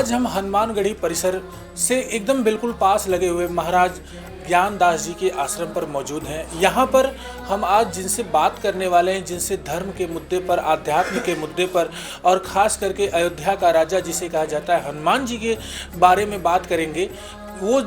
आज हम हनुमानगढ़ी परिसर से एकदम बिल्कुल पास लगे हुए महाराज ज्ञानदास जी के आश्रम पर मौजूद हैं। यहाँ पर हम आज जिनसे बात करने वाले हैं, जिनसे धर्म के मुद्दे पर, आध्यात्म के मुद्दे पर और ख़ास करके अयोध्या का राजा जिसे कहा जाता है हनुमान जी के बारे में बात करेंगे। वो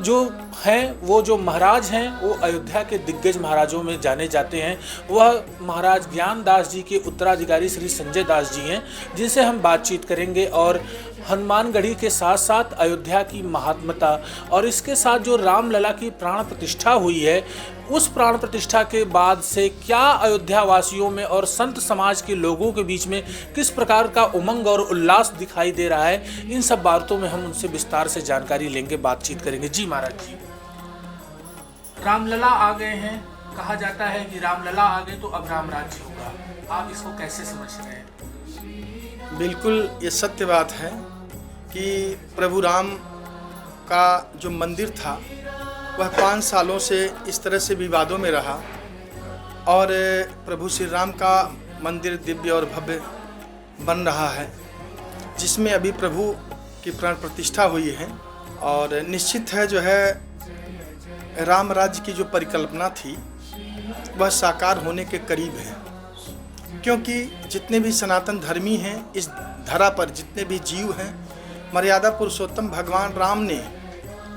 जो महाराज हैं वो अयोध्या के दिग्गज महाराजों में जाने जाते हैं। वह महाराज ज्ञानदास जी के उत्तराधिकारी श्री संजय दास जी हैं, जिनसे हम बातचीत करेंगे और हनुमानगढ़ी के साथ साथ अयोध्या की महात्मता और इसके साथ जो रामलला की प्राण प्रतिष्ठा हुई है, उस प्राण प्रतिष्ठा के बाद से क्या अयोध्या वासियों में और संत समाज के लोगों के बीच में किस प्रकार का उमंग और उल्लास दिखाई दे रहा है, इन सब बातों में हम उनसे विस्तार से जानकारी लेंगे, बातचीत करेंगे। जी महाराज जी, रामलला आ गए हैं, कहा जाता है कि रामलला आ गए तो अब राम राज्य होगा, आप इसको कैसे समझ रहे हैं? बिल्कुल ये सत्य बात है कि प्रभु राम का जो मंदिर था वह 5 सालों से इस तरह से विवादों में रहा और प्रभु श्री राम का मंदिर दिव्य और भव्य बन रहा है, जिसमें अभी प्रभु की प्राण प्रतिष्ठा हुई है। और निश्चित है जो है राम राज्य की जो परिकल्पना थी वह साकार होने के करीब है, क्योंकि जितने भी सनातन धर्मी हैं इस धरा पर, जितने भी जीव हैं, मर्यादा पुरुषोत्तम भगवान राम ने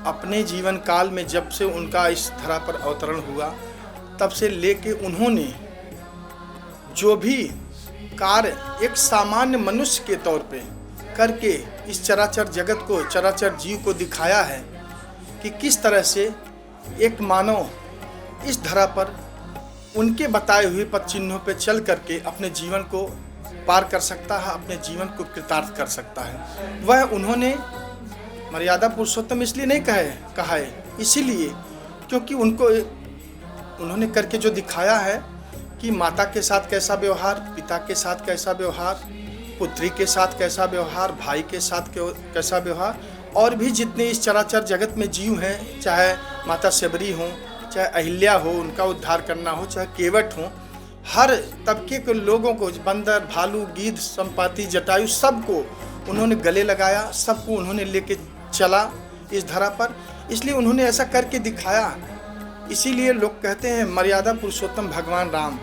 अपने जीवन काल में जब से उनका इस धरा पर अवतरण हुआ तब से लेके उन्होंने जो भी कार्य एक सामान्य मनुष्य के तौर पे करके इस चराचर जगत को, चराचर जीव को दिखाया है कि किस तरह से एक मानव इस धरा पर उनके बताए हुए पथ चिन्हों पे चल करके अपने जीवन को पार कर सकता है, अपने जीवन को कृतार्थ कर सकता है। वह उन्होंने मर्यादा पुरुषोत्तम इसलिए नहीं कहा है इसीलिए क्योंकि उन्होंने करके जो दिखाया है कि माता के साथ कैसा व्यवहार, पिता के साथ कैसा व्यवहार, पुत्री के साथ कैसा व्यवहार, भाई के साथ कैसा व्यवहार, और भी जितने इस चराचर जगत में जीव हैं, चाहे माता शबरी हों, चाहे अहिल्या हो, उनका उद्धार करना हो, चाहे केवट हो, हर तबके के लोगों को, बंदर, भालू, गीध, संपाति, जटायु, सबको उन्होंने गले लगाया, सबको उन्होंने लेके चला इस धरा पर। इसलिए उन्होंने ऐसा करके दिखाया। इसीलिए लोग कहते हैं मर्यादा पुरुषोत्तम भगवान राम,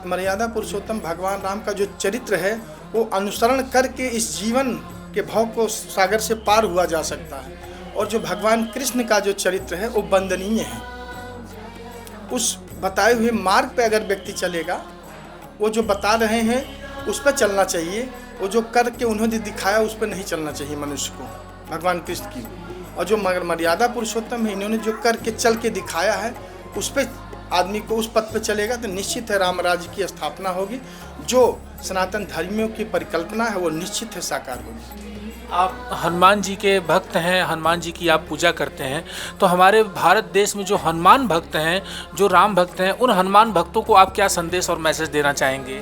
मर्यादा पुरुषोत्तम भगवान राम का जो चरित्र है वो अनुसरण करके इस जीवन के भाव को सागर से पार हुआ जा सकता है। और जो भगवान कृष्ण का जो चरित्र है वो वंदनीय है। उस बताए हुए मार्ग पे अगर व्यक्ति चलेगा, वो जो बता रहे हैं उस पर चलना चाहिए, वो जो करके उन्होंने दिखाया उस पर नहीं चलना चाहिए मनुष्य को, भगवान कृष्ण की। और जो मर्यादा पुरुषोत्तम है, इन्होंने जो करके चल के दिखाया है उस पर आदमी को, उस पथ पे चलेगा तो निश्चित है राम राज्य की स्थापना होगी। जो सनातन धर्मियों की परिकल्पना है वो निश्चित है साकार होगी। आप हनुमान जी के भक्त हैं, हनुमान जी की आप पूजा करते हैं, तो हमारे भारत देश में जो हनुमान भक्त हैं, जो राम भक्त हैं, उन हनुमान भक्तों को आप क्या संदेश और मैसेज देना चाहेंगे?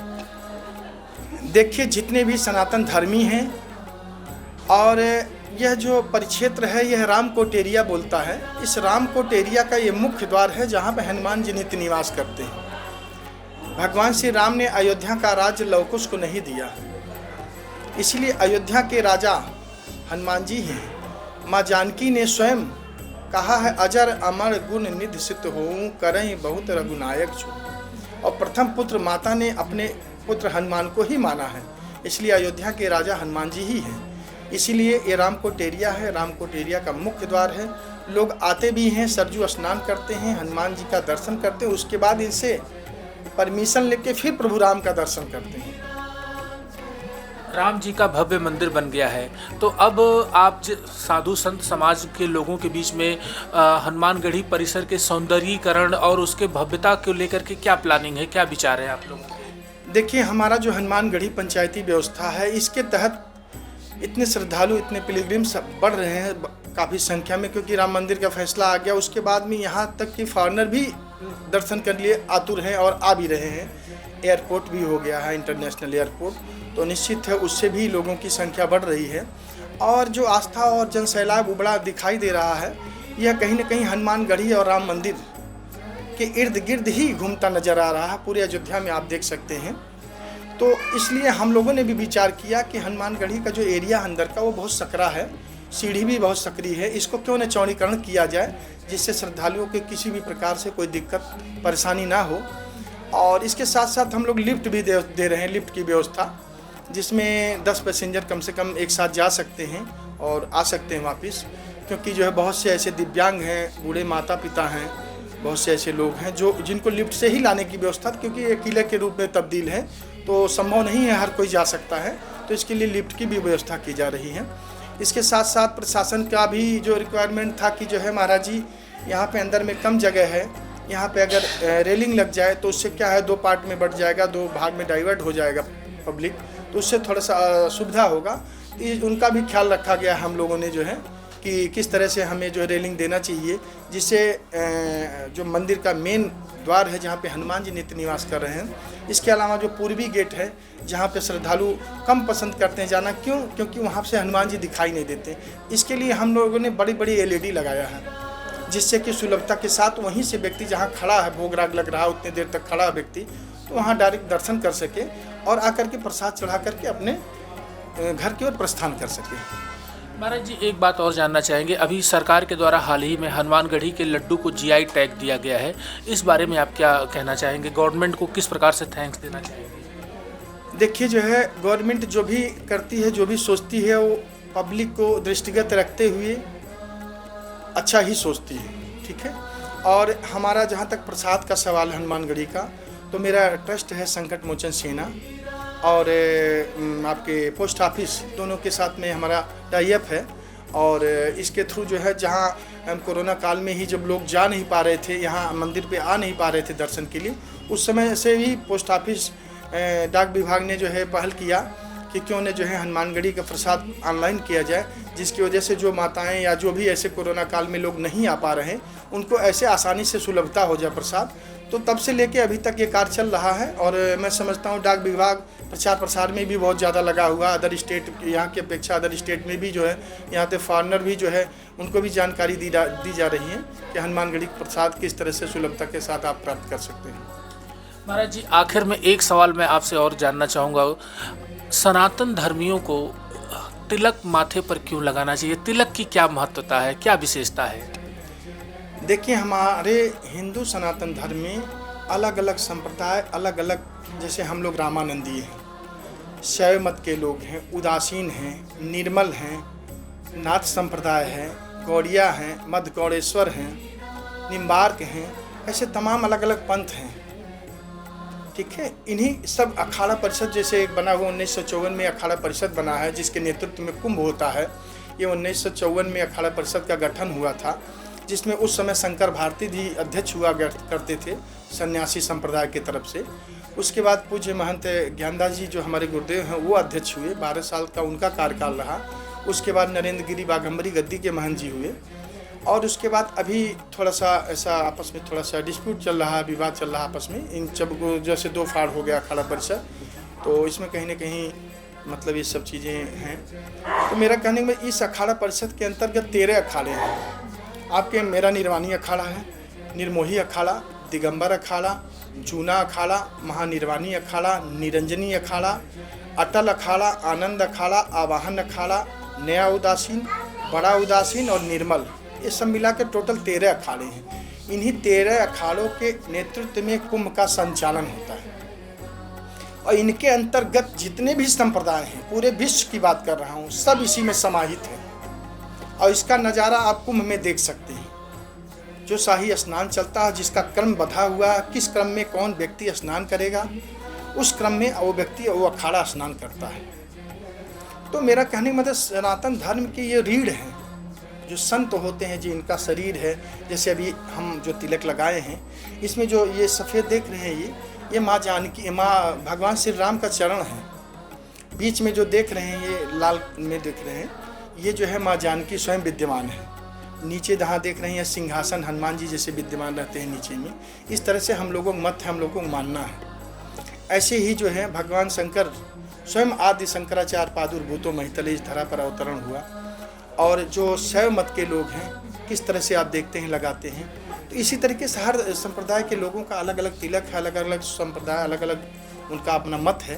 देखिए, जितने भी सनातन धर्मी हैं, और यह जो परिक्षेत्र है यह राम कोट एरिया बोलता है। इस राम कोट एरिया का ये मुख्य द्वार है जहाँ पर हनुमान जी नित्य निवास करते हैं। भगवान श्री राम ने अयोध्या का राज्य लवकुश को नहीं दिया, इसलिए अयोध्या के राजा हनुमान जी हैं। माँ जानकी ने स्वयं कहा है, अजर अमर गुण निधि सित होऊं, करहीं बहुत रघुनायक छो। और प्रथम पुत्र माता ने अपने पुत्र हनुमान को ही माना है, इसलिए अयोध्या के राजा हनुमान जी ही हैं। इसीलिए ये रामकोट एरिया है, रामकोट एरिया का मुख्य द्वार है। लोग आते भी हैं, सरजू स्नान करते हैं, हनुमान जी का दर्शन करते हैं, उसके बाद इनसे परमिशन लेके फिर प्रभु राम का दर्शन करते हैं। राम जी का भव्य मंदिर बन गया है, तो अब आप साधु संत समाज के लोगों के बीच में हनुमानगढ़ी परिसर के सौंदर्यीकरण और उसके भव्यता को लेकर के क्या प्लानिंग है, क्या विचार है आप लोगों के? देखिए, हमारा जो हनुमानगढ़ी पंचायती व्यवस्था है, इसके तहत इतने श्रद्धालु, इतने पिलग्रिम्स बढ़ रहे हैं काफ़ी संख्या में, क्योंकि राम मंदिर का फैसला आ गया। उसके बाद में यहाँ तक कि फॉरेनर भी दर्शन करने के लिए आतुर हैं और आ भी रहे हैं। एयरपोर्ट भी हो गया है, इंटरनेशनल एयरपोर्ट, तो निश्चित है उससे भी लोगों की संख्या बढ़ रही है। और जो आस्था और जनसैलाब उबड़ा दिखाई दे रहा है, यह कहीं न कहीं हनुमानगढ़ी और राम मंदिर के इर्द गिर्द ही घूमता नजर आ रहा है। पूरे अयोध्या में आप देख सकते हैं। तो इसलिए हम लोगों ने भी विचार किया कि हनुमानगढ़ी का जो एरिया अंदर का वो बहुत सकरा है, सीढ़ी भी बहुत सकरी है, इसको क्यों न चौड़ीकरण किया जाए जिससे श्रद्धालुओं के किसी भी प्रकार से कोई दिक्कत परेशानी ना हो। और इसके साथ साथ हम लोग लिफ्ट भी दे रहे हैं, लिफ्ट की व्यवस्था, जिसमें 10 पैसेंजर कम से कम एक साथ जा सकते हैं और आ सकते हैं वापस, क्योंकि जो है बहुत से ऐसे दिव्यांग हैं, बूढ़े माता पिता हैं, बहुत से ऐसे लोग हैं जिनको लिफ्ट से ही लाने की व्यवस्था, क्योंकि ये किले के रूप में तब्दील है तो संभव नहीं है हर कोई जा सकता है, तो इसके लिए लिफ्ट की भी व्यवस्था की जा रही है। इसके साथ साथ प्रशासन का भी जो रिक्वायरमेंट था कि जो है महाराज जी यहाँ पे अंदर में कम जगह है, यहाँ पे अगर रेलिंग लग जाए तो उससे क्या है 2 पार्ट में बढ़ जाएगा, 2 भाग में डाइवर्ट हो जाएगा पब्लिक, तो उससे थोड़ा सा सुविधा होगा। तो उनका भी ख्याल रखा गया हम लोगों ने जो है कि किस तरह से हमें जो रेलिंग देना चाहिए, जिससे जो मंदिर का मेन द्वार है जहाँ पे हनुमान जी नित्य निवास कर रहे हैं, इसके अलावा जो पूर्वी गेट है जहाँ पे श्रद्धालु कम पसंद करते हैं जाना, क्योंकि वहाँ से हनुमान जी दिखाई नहीं देते। इसके लिए हम लोगों ने बड़ी बड़ी LED लगाया है, जिससे कि सुलभता के साथ वहीं से व्यक्ति जहाँ खड़ा है, भोग राग लग रहा है, उतनी देर तक खड़ा है व्यक्ति, तो वहाँ डायरेक्ट दर्शन कर सके और आकर के प्रसाद चढ़ा करके अपने घर की ओर प्रस्थान कर सके। महाराज जी एक बात और जानना चाहेंगे, अभी सरकार के द्वारा हाल ही में हनुमानगढ़ी के लड्डू को GI टैग दिया गया है, इस बारे में आप क्या कहना चाहेंगे? गवर्नमेंट को किस प्रकार से थैंक्स देना चाहेंगे? देखिए जो है गवर्नमेंट जो भी करती है, जो भी सोचती है, वो पब्लिक को दृष्टिगत रखते हुए अच्छा ही सोचती है, ठीक है। और हमारा जहाँ तक प्रसाद का सवाल हनुमानगढ़ी का, तो मेरा ट्रस्ट है संकट मोचन सेना और आपके पोस्ट ऑफिस, दोनों के साथ में हमारा टाई अप है। और इसके थ्रू जो है जहाँ कोरोना काल में ही जब लोग जा नहीं पा रहे थे, यहाँ मंदिर पे आ नहीं पा रहे थे दर्शन के लिए, उस समय से ही पोस्ट ऑफिस डाक विभाग ने जो है पहल किया कि क्यों न जो है हनुमानगढ़ी का प्रसाद ऑनलाइन किया जाए, जिसकी वजह से जो माताएं या जो भी ऐसे कोरोना काल में लोग नहीं आ पा रहे हैं उनको ऐसे आसानी से सुलभता हो जाए प्रसाद। तो तब से लेके अभी तक ये कार्य चल रहा है और मैं समझता हूँ डाक विभाग प्रचार प्रसार में भी बहुत ज़्यादा लगा हुआ। अदर स्टेट, यहाँ की अपेक्षा अदर स्टेट में भी जो है, यहाँ के फॉरनर भी जो है उनको भी जानकारी दी जा रही है कि हनुमानगढ़ी प्रसाद किस तरह से सुलभता के साथ आप प्राप्त कर सकते हैं। महाराज जी आखिर में एक सवाल मैं आपसे और जानना चाहूँगा, सनातन धर्मियों को तिलक माथे पर क्यों लगाना चाहिए? तिलक की क्या महत्वता है, क्या विशेषता है? देखिए हमारे हिंदू सनातन धर्म में अलग अलग संप्रदाय, अलग अलग, जैसे हम लोग रामानंदी हैं, शैव मत के लोग हैं, उदासीन हैं, निर्मल हैं, नाथ संप्रदाय है, गौड़िया हैं, मध्य गौड़ेश्वर हैं, निम्बार्क हैं, ऐसे तमाम अलग अलग पंथ हैं, ठीक है। इन्हीं सब अखाड़ा परिषद जैसे एक बना हुआ 1954 में अखाड़ा परिषद बना है, जिसके नेतृत्व में कुंभ होता है। ये 1954 में अखाड़ा परिषद का गठन हुआ था, जिसमें उस समय शंकर भारती भी अध्यक्ष हुआ करते थे सन्यासी संप्रदाय की तरफ से। उसके बाद पूज्य महंत ज्ञानदास जी जो हमारे गुरुदेव हैं वो अध्यक्ष हुए, 12 साल का उनका कार्यकाल रहा। उसके बाद नरेंद्र गिरी बाघम्बरी गद्दी के महंत जी हुए और उसके बाद अभी थोड़ा सा ऐसा आपस में थोड़ा सा डिस्प्यूट चल रहा है, विवाद चल रहा है आपस में। इन सब को जैसे 2 फाड़ हो गया अखाड़ा परिषद, तो इसमें कहीं ना कहीं मतलब ये सब चीज़ें हैं। तो मेरा कहने में इस अखाड़ा परिषद के अंतर्गत 13 अखाड़े हैं आपके। मेरा निर्वाणी अखाड़ा है, निर्मोही अखाड़ा, दिगंबर अखाड़ा, जूना अखाड़ा, महानिर्वाणी अखाड़ा, निरंजनी अखाड़ा, अटल अखाड़ा, आनंद अखाड़ा, आवाहन अखाड़ा, नया उदासीन, बड़ा उदासीन और निर्मल, ये सब मिला के टोटल 13 अखाड़े हैं। इन्हीं 13 अखाड़ों के नेतृत्व में कुंभ का संचालन होता है और इनके अंतर्गत जितने भी संप्रदाय हैं, पूरे विश्व की बात कर रहा हूँ, सब इसी में समाहित हैं। और इसका नज़ारा आप कुंभ में देख सकते हैं। जो शाही स्नान चलता है, जिसका क्रम बंधा हुआ है, किस क्रम में कौन व्यक्ति स्नान करेगा, उस क्रम में वो व्यक्ति वो अखाड़ा स्नान करता है। तो मेरा कहने का मतलब सनातन धर्म की ये रीढ़ है। जो संत होते हैं जी, इनका शरीर है, जैसे अभी हम जो तिलक लगाए हैं, इसमें जो ये सफ़ेद देख रहे हैं, ये माँ जानकी, माँ भगवान श्री राम का चरण है। बीच में जो देख रहे हैं ये लाल में देख रहे हैं, ये जो है माँ जानकी स्वयं विद्यमान है। नीचे जहाँ देख रहे हैं सिंहासन हनुमान जी जैसे विद्यमान रहते हैं नीचे में। इस तरह से हम लोगों को मत है, हम लोगों को मानना है। ऐसे ही जो है भगवान शंकर स्वयं आदि शंकराचार्य पादुर्भूतो महितले इस धरा पर अवतरण हुआ। और जो शैव मत के लोग हैं, किस तरह से आप देखते हैं लगाते हैं, तो इसी तरीके से हर संप्रदाय के लोगों का अलग अलग तिलक है, अलग अलग संप्रदाय, अलग अलग उनका अपना मत है।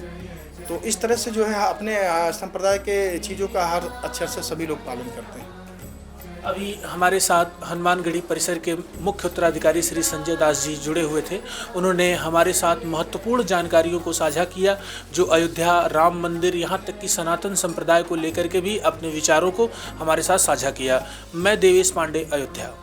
तो इस तरह से जो है अपने संप्रदाय के चीज़ों का हर अक्षर से सभी लोग पालन करते हैं। अभी हमारे साथ हनुमानगढ़ी परिसर के मुख्य उत्तराधिकारी श्री संजय दास जी जुड़े हुए थे। उन्होंने हमारे साथ महत्वपूर्ण जानकारियों को साझा किया, जो अयोध्या राम मंदिर यहाँ तक कि सनातन संप्रदाय को लेकर के भी अपने विचारों को हमारे साथ साझा किया। मैं देवेश पांडे, अयोध्या।